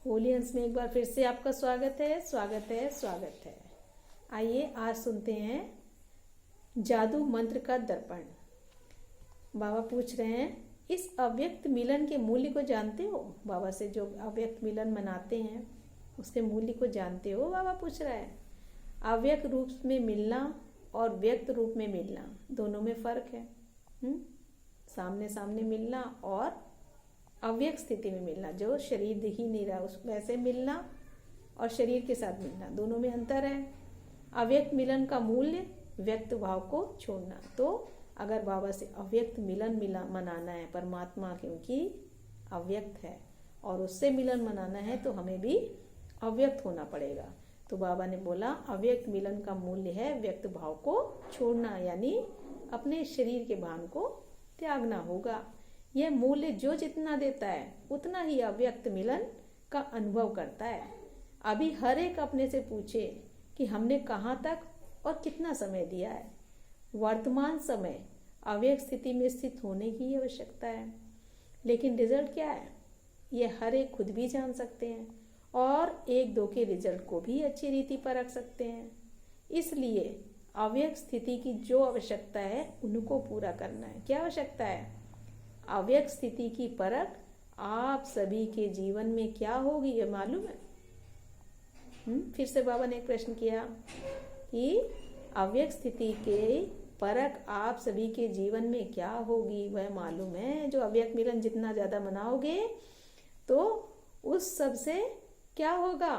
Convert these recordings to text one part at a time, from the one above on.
होली हंस में एक बार फिर से आपका स्वागत है, स्वागत है, स्वागत है। आइए आज सुनते हैं जादू मंत्र का दर्पण। बाबा पूछ रहे हैं, इस अव्यक्त मिलन के मूल्य को जानते हो? बाबा से जो अव्यक्त मिलन मनाते हैं उसके मूल्य को जानते हो? बाबा पूछ रहा है। अव्यक्त रूप में मिलना और व्यक्त रूप में मिलना दोनों में फर्क है। सामने सामने मिलना और अव्यक्त स्थिति में मिलना, जो शरीर दिख ही नहीं रहा उस वैसे मिलना और शरीर के साथ मिलना, दोनों में अंतर है। अव्यक्त मिलन का मूल्य व्यक्त भाव को छोड़ना। तो अगर बाबा से अव्यक्त मिलन मनाना है, परमात्मा क्योंकि अव्यक्त है और उससे मिलन मनाना है तो हमें भी अव्यक्त होना पड़ेगा। तो बाबा ने बोला अव्यक्त मिलन का मूल्य है व्यक्त भाव को छोड़ना, यानी अपने शरीर के भान को त्यागना होगा। यह मूल्य जो जितना देता है उतना ही अव्यक्त मिलन का अनुभव करता है। अभी हर एक अपने से पूछे कि हमने कहाँ तक और कितना समय दिया है। वर्तमान समय अव्यक्त स्थिति में स्थित होने की आवश्यकता है, लेकिन रिजल्ट क्या है यह हर एक खुद भी जान सकते हैं और एक दो के रिजल्ट को भी अच्छी रीति परख सकते हैं। इसलिए अव्यक्त स्थिति की जो आवश्यकता है उनको पूरा करना है। क्या आवश्यकता है? अव्यक्त स्थिति की परख आप सभी के जीवन में क्या होगी ये मालूम है? फिर से बाबा ने एक प्रश्न किया कि अव्यक्त स्थिति के परख आप सभी के जीवन में क्या होगी वह मालूम है? जो अव्यक्त मिलन जितना ज्यादा मनाओगे तो उस सब से क्या होगा?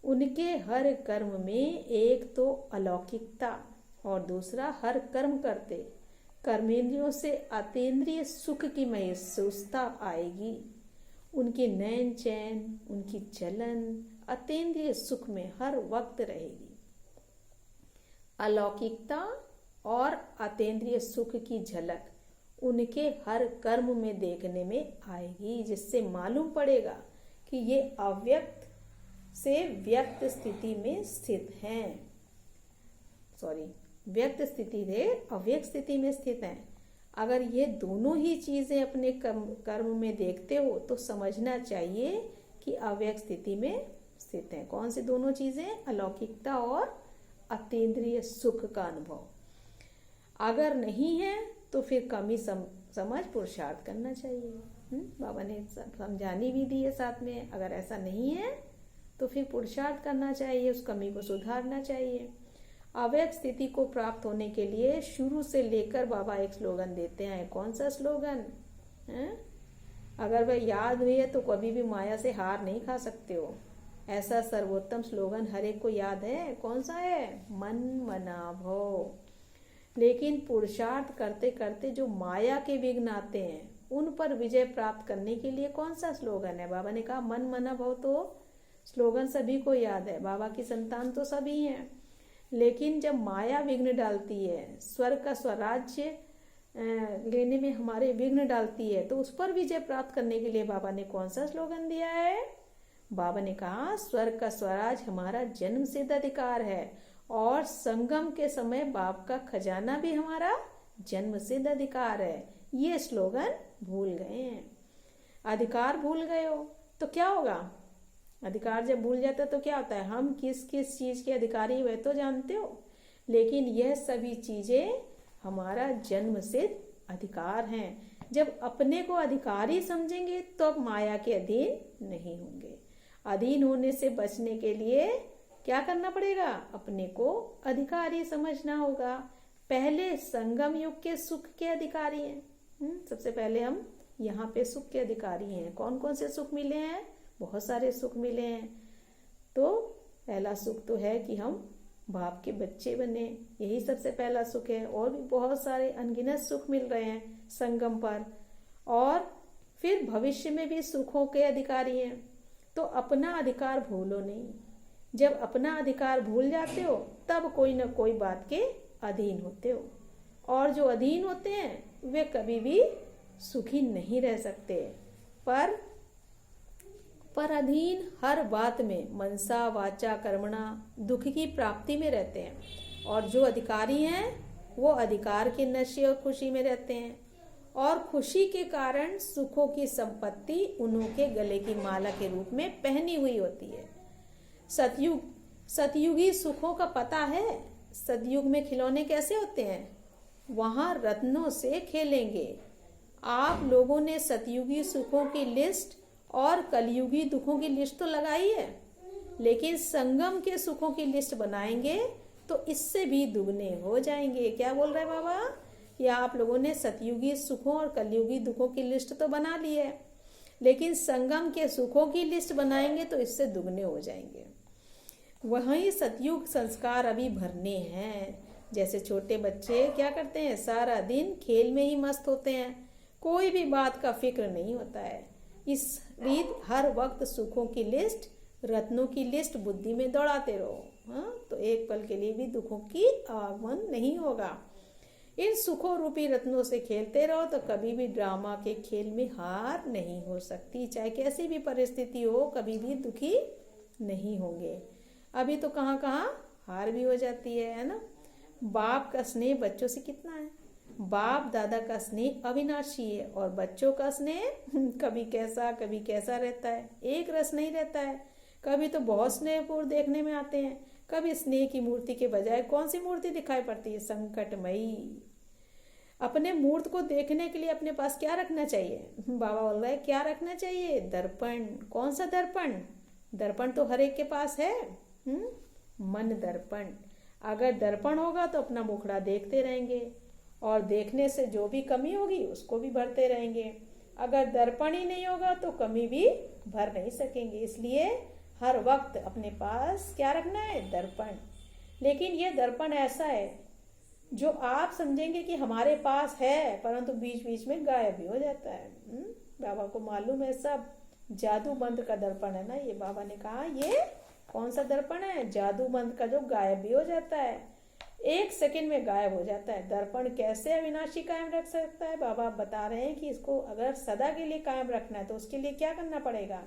उनके हर कर्म में एक तो अलौकिकता और दूसरा हर कर्म करते कर्मेंद्रियों से अतीन्द्रिय सुख की महसूसता आएगी। उनके नयन चैन, उनकी चलन अतीन्द्रिय सुख में हर वक्त रहेगी। अलौकिकता और अतीन्द्रिय सुख की झलक उनके हर कर्म में देखने में आएगी, जिससे मालूम पड़ेगा कि ये अव्यक्त से व्यक्त स्थिति में स्थित हैं। व्यक्त स्थिति से अव्यक्त स्थिति में स्थित हैं। अगर ये दोनों ही चीजें अपने कर्म में देखते हो तो समझना चाहिए कि अव्यक्त स्थिति में स्थित हैं। कौन सी दोनों चीजें? अलौकिकता और अतीन्द्रिय सुख का अनुभव। अगर नहीं है तो फिर कमी समझ पुरुषार्थ करना चाहिए। बाबा ने समझानी भी दी है साथ में। अगर ऐसा नहीं है तो फिर पुरुषार्थ करना चाहिए, उस कमी को सुधारना चाहिए। अव्यक्त स्थिति को प्राप्त होने के लिए शुरू से लेकर बाबा एक स्लोगन देते हैं। कौन सा स्लोगन है? अगर वह याद हुई है तो कभी भी माया से हार नहीं खा सकते हो। ऐसा सर्वोत्तम स्लोगन हर एक को याद है। कौन सा है? मन मना भव। लेकिन पुरुषार्थ करते करते जो माया के विघ्न आते हैं उन पर विजय प्राप्त करने के लिए कौन सा स्लोगन है? बाबा ने कहा मन मना भव। तो स्लोगन सभी को याद है, बाबा की संतान तो सभी हैं। लेकिन जब माया विघ्न डालती है, स्वर्ग का स्वराज्य लेने में हमारे विघ्न डालती है, तो उस पर विजय प्राप्त करने के लिए बाबा ने कौन सा स्लोगन दिया है? बाबा ने कहा स्वर्ग का स्वराज हमारा जन्म सिद्ध अधिकार है और संगम के समय बाप का खजाना भी हमारा जन्म सिद्ध अधिकार है। ये स्लोगन भूल गए हैं। अधिकार भूल गए हो तो क्या होगा? अधिकार जब भूल जाता है तो क्या होता है? हम किस किस चीज के अधिकारी वह तो जानते हो, लेकिन यह सभी चीजें हमारा जन्म सिद्ध अधिकार हैं। जब अपने को अधिकारी समझेंगे तो अब माया के अधीन नहीं होंगे। अधीन होने से बचने के लिए क्या करना पड़ेगा? अपने को अधिकारी समझना होगा। पहले संगम युग के सुख के अधिकारी हैं। सबसे पहले हम यहाँ पे सुख के अधिकारी हैं। कौन कौन से सुख मिले हैं? बहुत सारे सुख मिले हैं। तो पहला सुख तो है कि हम बाप के बच्चे बने, यही सबसे पहला सुख है। और भी बहुत सारे अनगिनत सुख मिल रहे हैं संगम पर। और फिर भविष्य में भी सुखों के अधिकारी हैं। तो अपना अधिकार भूलो नहीं। जब अपना अधिकार भूल जाते हो तब कोई ना कोई बात के अधीन होते हो, और जो अधीन होते हैं वे कभी भी सुखी नहीं रह सकते। पर अधीन हर बात में मनसा वाचा कर्मणा दुख की प्राप्ति में रहते हैं, और जो अधिकारी हैं वो अधिकार के नशे और खुशी में रहते हैं। और खुशी के कारण सुखों की संपत्ति उनके गले की माला के रूप में पहनी हुई होती है। सतयुगी सुखों का पता है? सतयुग में खिलौने कैसे होते हैं? वहां रत्नों से खेलेंगे। आप लोगों ने सतयुगी सुखों की लिस्ट और कलयुगी दुखों की लिस्ट तो लगाई है, लेकिन संगम के सुखों की लिस्ट बनाएंगे तो इससे भी दुगने हो जाएंगे। क्या बोल रहे हैं बाबा? या आप लोगों ने सतयुगी सुखों और कलयुगी दुखों की लिस्ट तो बना ली है, लेकिन संगम के सुखों की लिस्ट बनाएंगे तो इससे दुगने हो जाएंगे। वहीं सतयुग संस्कार अभी भरने हैं। जैसे छोटे बच्चे क्या करते हैं? सारा दिन खेल में ही मस्त होते हैं, कोई भी बात का फिक्र नहीं होता है। इस रीत हर वक्त सुखों की लिस्ट, रत्नों की लिस्ट बुद्धि में दौड़ाते रहो, तो एक पल के लिए भी दुखों की आगमन नहीं होगा। इन सुखों रूपी रत्नों से खेलते रहो तो कभी भी ड्रामा के खेल में हार नहीं हो सकती। चाहे कैसी भी परिस्थिति हो, कभी भी दुखी नहीं होंगे। अभी तो कहाँ कहाँ हार भी हो जाती है ना। बाप का स्नेह बच्चों से कितना है? बाप दादा का स्नेह अविनाशी है और बच्चों का स्नेह कभी कैसा रहता है, एक रस नहीं रहता है। कभी तो बहुत स्नेहपूर्ण देखने में आते हैं, कभी स्नेह की मूर्ति के बजाय कौन सी मूर्ति दिखाई पड़ती है? संकटमयी। अपने मूर्त को देखने के लिए अपने पास क्या रखना चाहिए? बाबा बोल रहे हैं क्या रखना चाहिए? दर्पण। कौन सा दर्पण? दर्पण तो हर एक के पास है। मन दर्पण। अगर दर्पण होगा तो अपना मुखड़ा देखते रहेंगे और देखने से जो भी कमी होगी उसको भी भरते रहेंगे। अगर दर्पण ही नहीं होगा तो कमी भी भर नहीं सकेंगे। इसलिए हर वक्त अपने पास क्या रखना है? दर्पण। लेकिन ये दर्पण ऐसा है जो आप समझेंगे कि हमारे पास है, परंतु बीच बीच में गायब भी हो जाता है। बाबा को मालूम है सब। जादू बंद का दर्पण है ना ये। बाबा ने कहा ये कौन सा दर्पण है? जादू बंद का, जो गायब भी हो जाता है, एक सेकंड में गायब हो जाता है। दर्पण कैसे अविनाशी कायम रख सकता है? बाबा बता रहे हैं कि इसको अगर सदा के लिए कायम रखना है तो उसके लिए क्या करना पड़ेगा?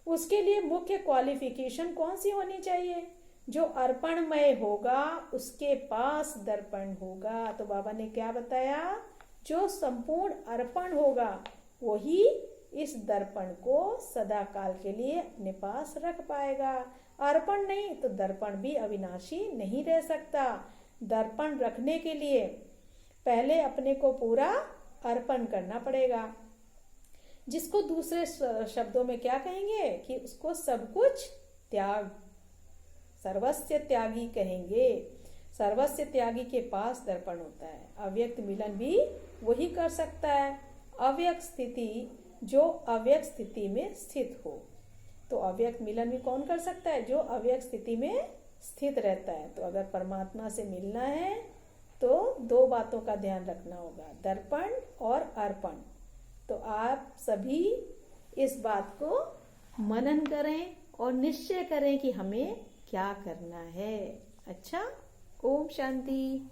उसके लिए मुख्य क्वालिफिकेशन कौन सी होनी चाहिए? जो अर्पणमय होगा उसके पास दर्पण होगा। तो बाबा ने क्या बताया? जो संपूर्ण अर्पण होगा वही इस दर्पण को सदा काल के लिए अपने पास रख पाएगा। अर्पण नहीं तो दर्पण भी अविनाशी नहीं रह सकता। दर्पण रखने के लिए पहले अपने को पूरा अर्पण करना पड़ेगा, जिसको दूसरे शब्दों में क्या कहेंगे कि उसको सब कुछ त्याग, सर्वस्व त्यागी कहेंगे। सर्वस्व त्यागी के पास दर्पण होता है। अव्यक्त मिलन भी वही कर सकता है। अव्यक्त स्थिति, जो अव्यक्त स्थिति में स्थित हो। तो अव्यक्त मिलन भी कौन कर सकता है? जो अव्यक्त स्थिति में स्थित रहता है। तो अगर परमात्मा से मिलना है तो दो बातों का ध्यान रखना होगा, दर्पण और अर्पण। तो आप सभी इस बात को मनन करें और निश्चय करें कि हमें क्या करना है। अच्छा, ओम शांति।